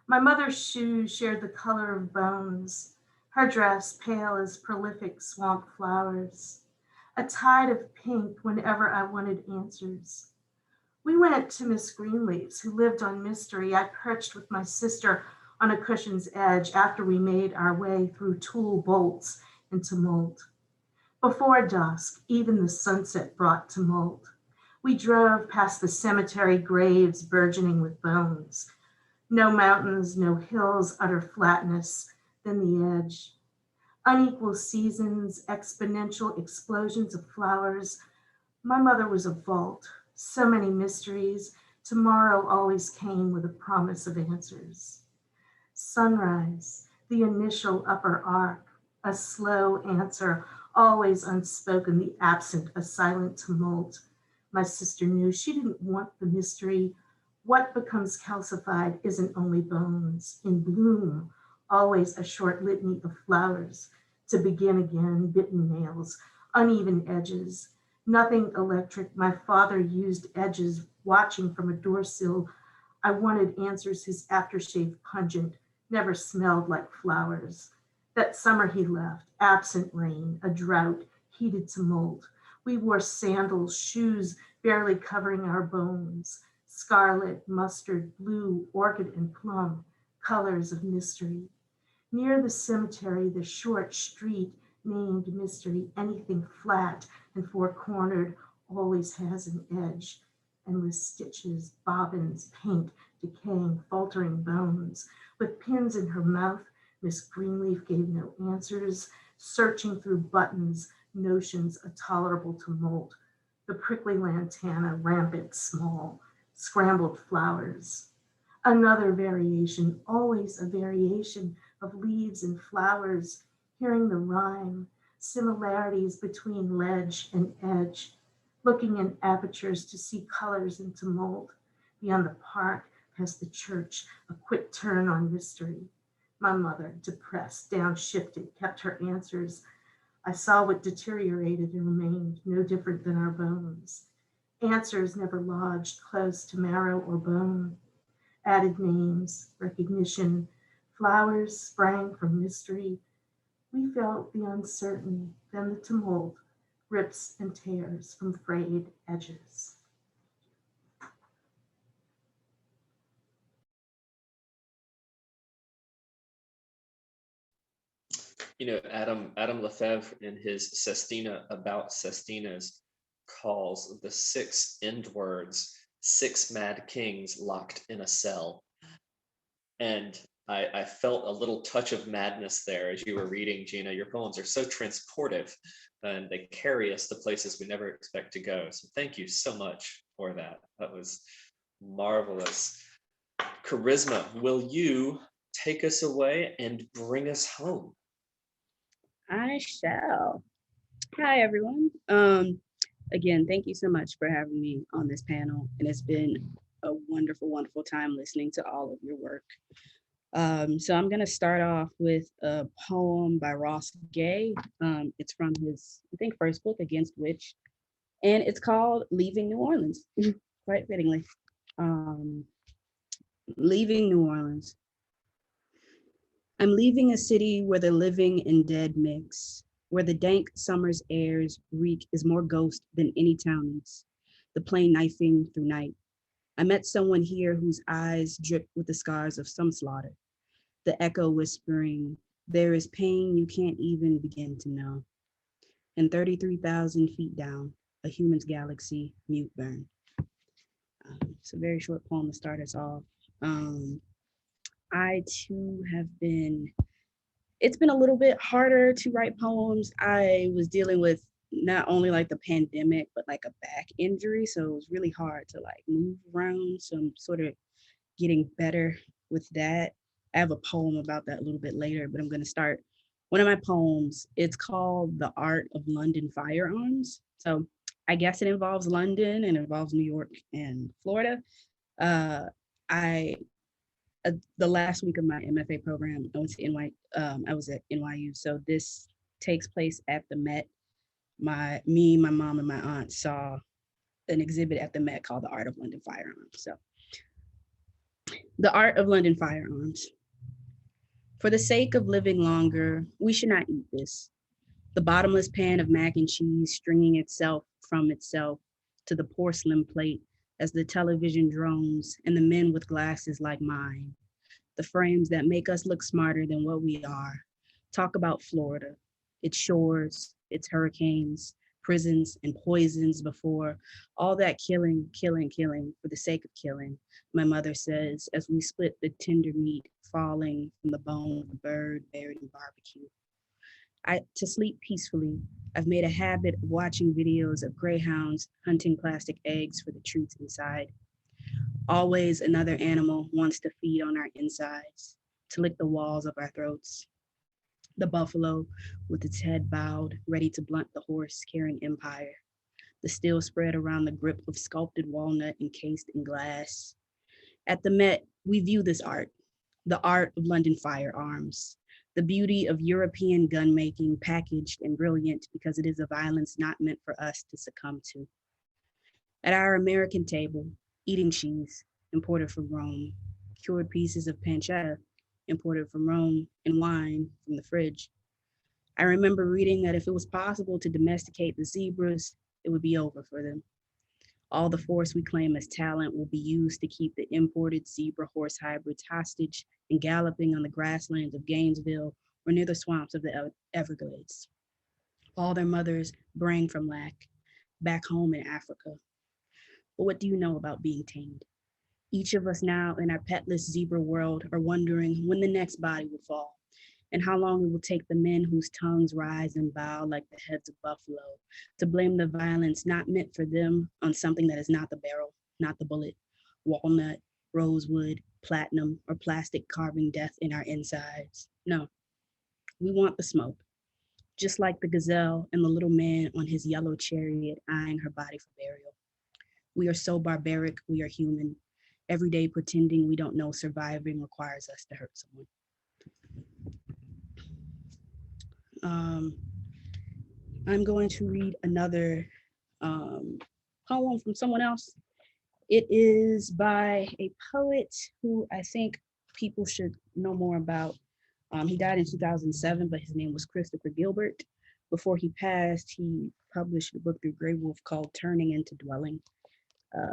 My mother's shoes shared the color of bones, her dress pale as prolific swamp flowers, a tide of pink whenever I wanted answers. We went to Miss Greenleaf's, who lived on Mystery. I perched with my sister on a cushion's edge after we made our way through tool bolts and tumult. Before dusk, even the sunset brought tumult. We drove past the cemetery graves burgeoning with bones. No mountains, no hills, utter flatness, then the edge. Unequal seasons, exponential explosions of flowers. My mother was a vault, so many mysteries. Tomorrow always came with a promise of answers. Sunrise, the initial upper arc, a slow answer, always unspoken, the absent, a silent tumult. My sister knew she didn't want the mystery. What becomes calcified isn't only bones. In bloom, always a short litany of flowers. To begin again, bitten nails, uneven edges. Nothing electric. My father used edges, watching from a door sill. I wanted answers. His aftershave pungent, never smelled like flowers. That summer he left, absent rain, a drought, heated tumult. We wore sandals, shoes barely covering our bones. Scarlet, mustard, blue, orchid, and plum, colors of mystery. Near the cemetery, the short street named Mystery, anything flat and four-cornered always has an edge, and with stitches, bobbins, paint, decaying, faltering bones. With pins in her mouth, Miss Greenleaf gave no answers, searching through buttons, notions, a tolerable tumult. The prickly lantana, rampant, small, scrambled flowers. Another variation, always a variation of leaves and flowers, hearing the rhyme, similarities between ledge and edge, looking in apertures to see colors in tumult. Beyond the park, past the church, a quick turn on mystery. My mother, depressed, downshifted, kept her answers. I saw what deteriorated and remained no different than our bones. Answers never lodged close to marrow or bone. Added names, recognition, flowers sprang from mystery. We felt the uncertain, then the tumult, rips and tears from frayed edges. You know, Adam Lefebvre in his Sestina about Sestinas calls the 6 end words 6 mad kings locked in a cell. And I felt a little touch of madness there as you were reading, Gina. Your poems are so transportive and they carry us to places we never expect to go. So thank you so much for that. That was marvelous. Charisma, will you take us away and bring us home? I shall. Hi, everyone. Again, thank you so much for having me on this panel. And it's been a wonderful, wonderful time listening to all of your work. So I'm going to start off with a poem by Ross Gay. It's from his, I think, first book, Against Which, and it's called Leaving New Orleans, quite fittingly. Leaving New Orleans. I'm leaving a city where the living and dead mix, where the dank summer's airs reek is more ghost than any townies, the plain knifing through night. I met someone here whose eyes drip with the scars of some slaughter, the echo whispering, there is pain you can't even begin to know. And 33,000 feet down, a human's galaxy, mute burn. It's a very short poem to start us off. I too have been, it's been a little bit harder to write poems. I was dealing with not only like the pandemic, but like a back injury. So it was really hard to like move around. So I'm sort of getting better with that. I have a poem about that a little bit later, but I'm going to start one of my poems. It's called The Art of London Firearms. So I guess it involves London and it involves New York and Florida. I the last week of my MFA program, I went to I was at NYU. So this takes place at the Met. My mom, and my aunt saw an exhibit at the Met called The Art of London Firearms. So The Art of London Firearms. For the sake of living longer, we should not eat this. The bottomless pan of mac and cheese stringing itself from itself to the porcelain plate as the television drones and the men with glasses like mine, the frames that make us look smarter than what we are, talk about Florida, its shores, its hurricanes, prisons, and poisons before all that killing for the sake of killing, my mother says, as we split the tender meat falling from the bone of a bird buried in barbecue. To sleep peacefully, I've made a habit of watching videos of greyhounds hunting plastic eggs for the treats inside. Always another animal wants to feed on our insides, to lick the walls of our throats. The buffalo with its head bowed, ready to blunt the horse carrying empire. The steel spread around the grip of sculpted walnut encased in glass. At the Met, we view this art, the art of London firearms, the beauty of European gun making packaged and brilliant because it is a violence not meant for us to succumb to. At our American table, eating cheese imported from Rome, cured pieces of pancetta imported from Rome, and wine from the fridge. I remember reading that if it was possible to domesticate the zebras, it would be over for them. All the force we claim as talent will be used to keep the imported zebra horse hybrids hostage and galloping on the grasslands of Gainesville or near the swamps of the Everglades. All their mothers bring from lack, back home in Africa. But what do you know about being tamed? Each of us now in our petless zebra world are wondering when the next body will fall and how long it will take the men whose tongues rise and bow like the heads of buffalo to blame the violence not meant for them on something that is not the barrel, not the bullet, walnut, rosewood, platinum, or plastic carving death in our insides. No, we want the smoke, just like the gazelle and the little man on his yellow chariot eyeing her body for burial. We are so barbaric, we are human. Every day pretending we don't know surviving requires us to hurt someone. I'm going to read another poem from someone else. It is by a poet who I think people should know more about. He died in 2007, but his name was Christopher Gilbert. Before he passed, he published a book through Grey Wolf called Turning into Dwelling.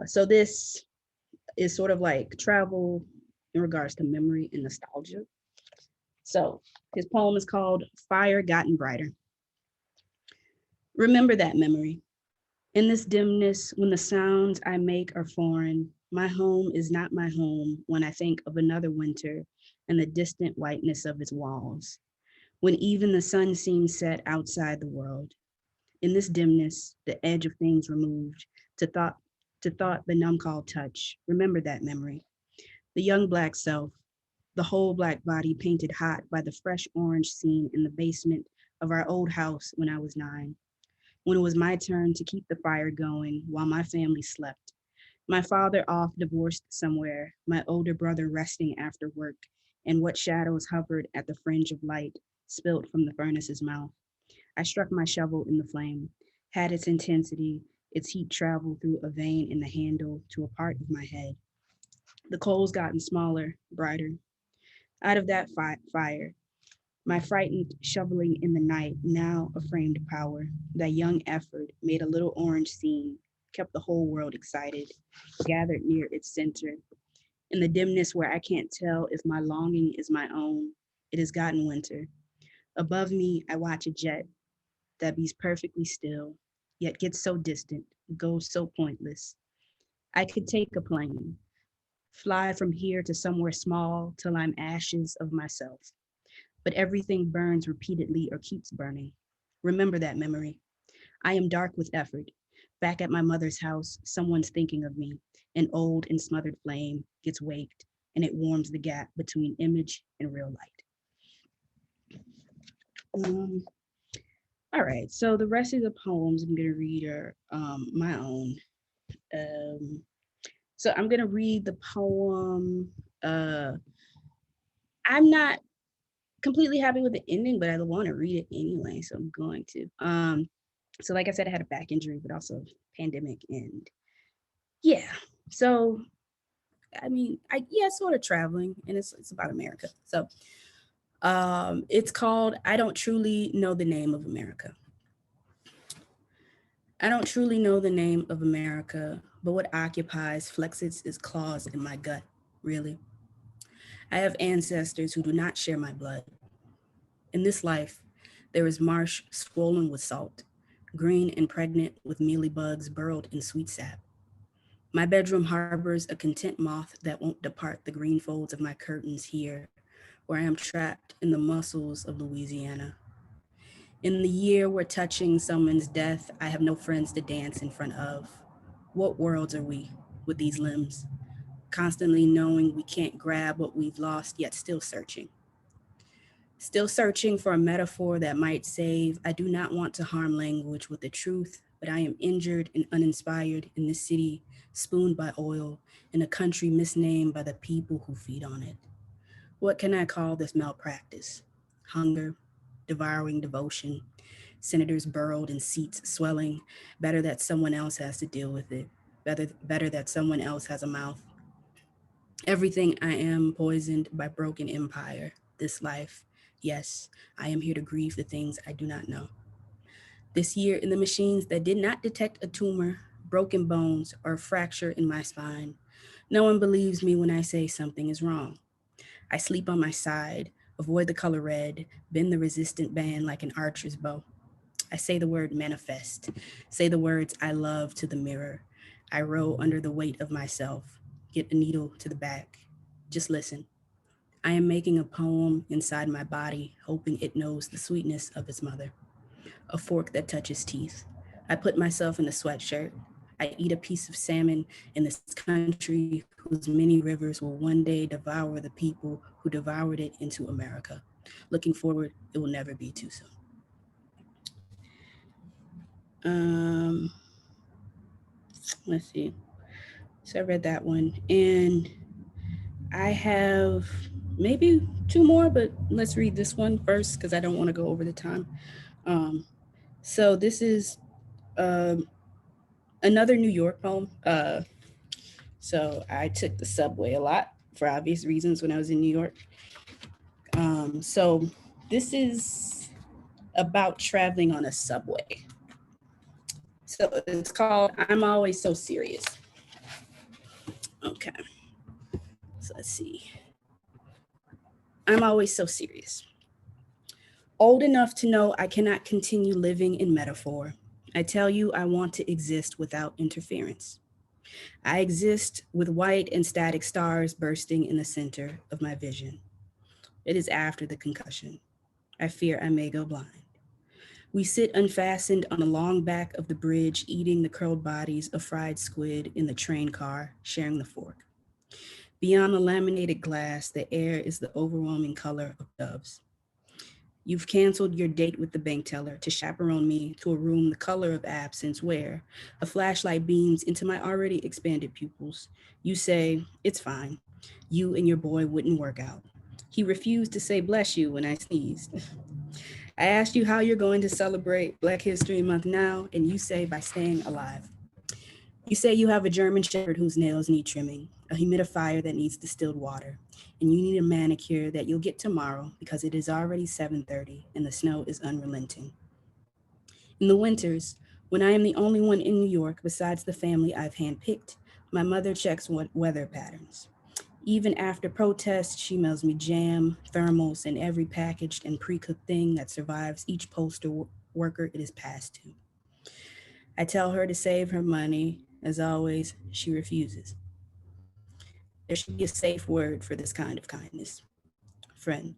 So this is sort of like travel in regards to memory and nostalgia. So his poem is called Fire Gotten Brighter. Remember that memory. In this dimness, when the sounds I make are foreign, my home is not my home when I think of another winter and the distant whiteness of its walls, when even the sun seems set outside the world. In this dimness, the edge of things removed, to thought the numb called touch. Remember that memory. The young Black self, the whole Black body painted hot by the fresh orange scene in the basement of our old house when I was 9. When it was my turn to keep the fire going while my family slept. My father off divorced somewhere, my older brother resting after work, and what shadows hovered at the fringe of light spilt from the furnace's mouth. I struck my shovel in the flame, had its intensity, its heat travel through a vein in the handle to a part of my head. The coals gotten smaller, brighter. Out of that fire, my frightened shoveling in the night, now a framed power, that young effort made a little orange scene, kept the whole world excited, gathered near its center. In the dimness where I can't tell if my longing is my own, it has gotten winter. Above me, I watch a jet that beats perfectly still, yet gets so distant, goes so pointless. I could take a plane, fly from here to somewhere small till I'm ashes of myself. But everything burns repeatedly or keeps burning. Remember that memory. I am dark with effort. Back at my mother's house, someone's thinking of me. An old and smothered flame gets waked, and it warms the gap between image and real light. All right, so the rest of the poems I'm gonna read are my own. So I'm gonna read the poem. I'm not completely happy with the ending, but I want to read it anyway, so I'm going to. So like I said, I had a back injury, but also pandemic, and yeah. So I mean, sort of traveling, and it's about America. So it's called "I Don't Truly Know the Name of America." I don't truly know the name of America, but what occupies flexes its claws in my gut, really. I have ancestors who do not share my blood. In this life, there is marsh swollen with salt, green and pregnant with mealybugs burrowed in sweet sap. My bedroom harbors a content moth that won't depart the green folds of my curtains here, where I am trapped in the muscles of Louisiana. In the year where touching someone's death, I have no friends to dance in front of. What worlds are we with these limbs? Constantly knowing we can't grab what we've lost, yet still searching. Still searching for a metaphor that might save. I do not want to harm language with the truth, but I am injured and uninspired in this city, spooned by oil, in a country misnamed by the people who feed on it. What can I call this malpractice? Hunger, devouring devotion, senators burrowed in seats swelling. Better that someone else has to deal with it. Better that someone else has a mouth. Everything I am poisoned by broken empire, this life. Yes, I am here to grieve the things I do not know. This year in the machines that did not detect a tumor, broken bones, or a fracture in my spine. No one believes me when I say something is wrong. I sleep on my side, avoid the color red, bend the resistant band like an archer's bow. I say the word manifest, say the words I love to the mirror. I roll under the weight of myself, get a needle to the back. Just listen. I am making a poem inside my body, hoping it knows the sweetness of its mother. A fork that touches teeth. I put myself in a sweatshirt. I eat a piece of salmon in this country whose many rivers will one day devour the people who devoured it into America. Looking forward, it will never be too soon. Let's see. So I read that one, and I have maybe two more, but let's read this one first because I don't want to go over the time. So this is another New York poem. So I took the subway a lot for obvious reasons when I was in New York. So this is about traveling on a subway. So it's called I'm Always So Serious. Okay. So let's see. I'm always so serious. Old enough to know I cannot continue living in metaphor. I tell you I want to exist without interference. I exist with white and static stars bursting in the center of my vision. It is after the concussion. I fear I may go blind. We sit unfastened on the long back of the bridge, eating the curled bodies of fried squid in the train car, sharing the fork. Beyond the laminated glass, the air is the overwhelming color of doves. You've canceled your date with the bank teller to chaperone me to a room the color of absence where a flashlight beams into my already expanded pupils. You say, it's fine. You and your boy wouldn't work out. He refused to say bless you when I sneezed. I asked you how you're going to celebrate Black History Month now, and you say by staying alive. You say you have a German Shepherd whose nails need trimming, a humidifier that needs distilled water, and you need a manicure that you'll get tomorrow because it is already 7:30 and the snow is unrelenting. In the winters, when I am the only one in New York besides the family I've handpicked, my mother checks weather patterns. Even after protests, she mails me jam, thermals, and every packaged and pre-cooked thing that survives each postal worker it is passed to. I tell her to save her money. As always, she refuses. There should be a safe word for this kind of kindness. Friend,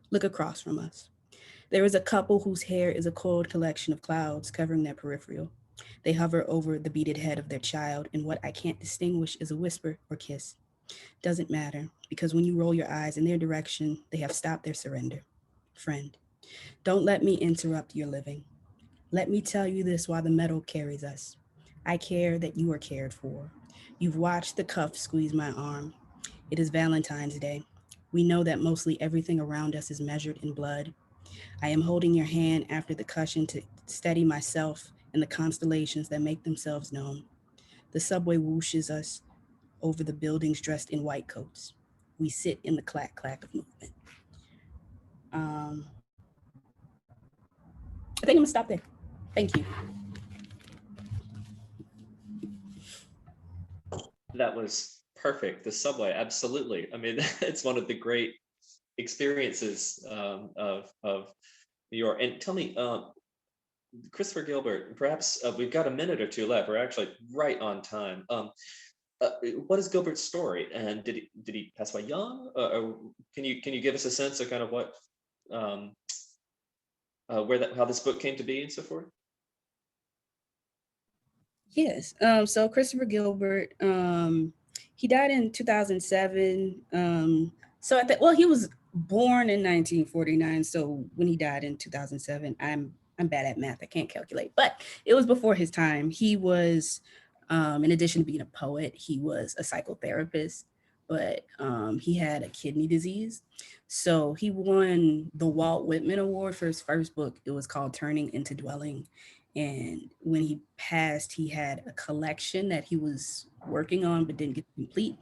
look across from us. There is a couple whose hair is a coiled collection of clouds covering their peripheral. They hover over the beaded head of their child, and what I can't distinguish is a whisper or kiss. Doesn't matter, because when you roll your eyes in their direction, they have stopped their surrender. Friend, don't let me interrupt your living. Let me tell you this while the metal carries us. I care that you are cared for. You've watched the cuff squeeze my arm. It is Valentine's Day. We know that mostly everything around us is measured in blood. I am holding your hand after the cushion to steady myself and the constellations that make themselves known. The subway whooshes us over the buildings dressed in white coats. We sit in the clack clack of movement. I think I'm gonna stop there. Thank you. That was perfect. The subway, absolutely. I mean, it's one of the great experiences of New York. And tell me, Christopher Gilbert, perhaps we've got a minute or two left. We're actually right on time. What is Gilbert's story, and did he pass away young? Or can you give us a sense of kind of what how this book came to be and so forth? Yes. So Christopher Gilbert, he died in 2007. So he was born in 1949. So when he died in 2007, I'm bad at math. I can't calculate, but it was before his time. He was, in addition to being a poet, he was a psychotherapist, but he had a kidney disease. So he won the Walt Whitman Award for his first book. It was called Turning into Dwelling. And when he passed, he had a collection that he was working on but didn't get to complete.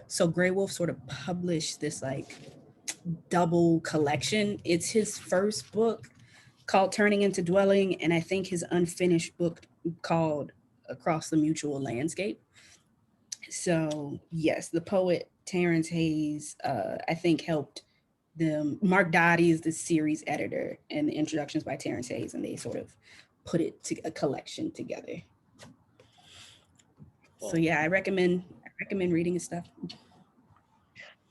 So Grey Wolf sort of published this like double collection. It's his first book called Turning into Dwelling, and I think his unfinished book called Across the Mutual Landscape. So yes, the poet Terrence Hayes, I think helped them. Mark Dottie is the series editor, and the introductions by Terrence Hayes, and they sort of put it to a collection together. So yeah, I recommend reading his stuff.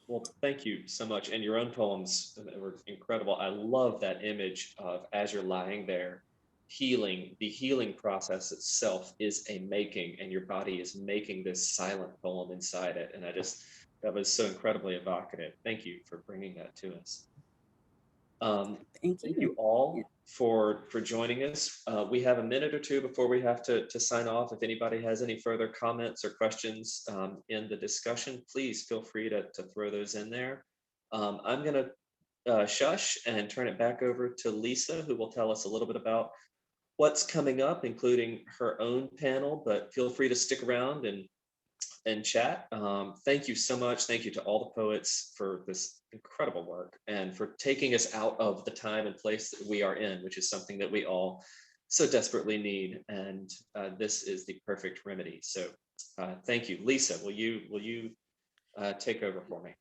Well, thank you so much. And your own poems were incredible. I love that image of as you're lying there, healing. The healing process itself is a making, and your body is making this silent poem inside it. And that was so incredibly evocative. Thank you for bringing that to us. Thank you all for joining us. We have a minute or two before we have to sign off. If anybody has any further comments or questions in the discussion, please feel free to throw those in there. I'm going to shush and turn it back over to Lisa, who will tell us a little bit about what's coming up, including her own panel, but feel free to stick around and chat. Thank you so much. Thank you to all the poets for this incredible work and for taking us out of the time and place that we are in, which is something that we all so desperately need. And this is the perfect remedy. So thank you. Lisa, will you take over for me?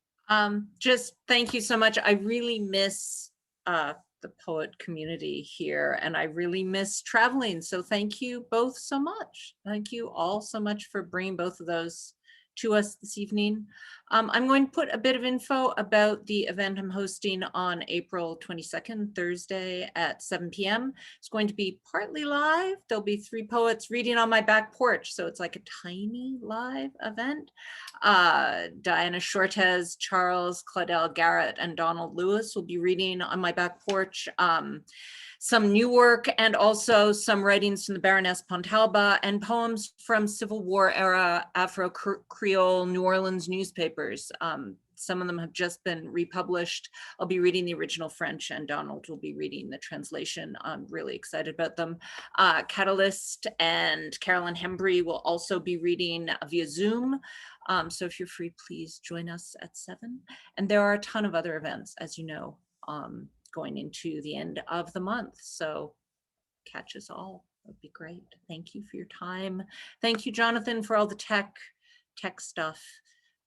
Just thank you so much. I really miss the poet community here, and I really miss traveling. So thank you both so much. Thank you all so much for bringing both of those to us this evening. I'm going to put a bit of info about the event I'm hosting on April 22nd, Thursday at 7 p.m. It's going to be partly live. There'll be 3 poets reading on my back porch. So it's like a tiny live event. Diana Shortez, Charles Claudel Garrett, and Donald Lewis will be reading on my back porch. Some new work and also some writings from the Baroness Pontalba and poems from Civil War era Afro-Creole New Orleans newspapers. Some of them have just been republished. I'll be reading the original French and Donald will be reading the translation. I'm really excited about them. Catalyst and Carolyn Hembry will also be reading via Zoom. So if you're free, please join us at 7. And there are a ton of other events, as you know, going into the end of the month. So catch us all. That would be great. Thank you for your time. Thank you, Jonathan, for all the tech stuff.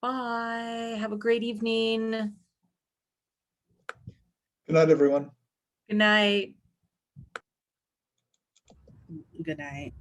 Bye. Have a great evening. Good night, everyone. Good night. Good night.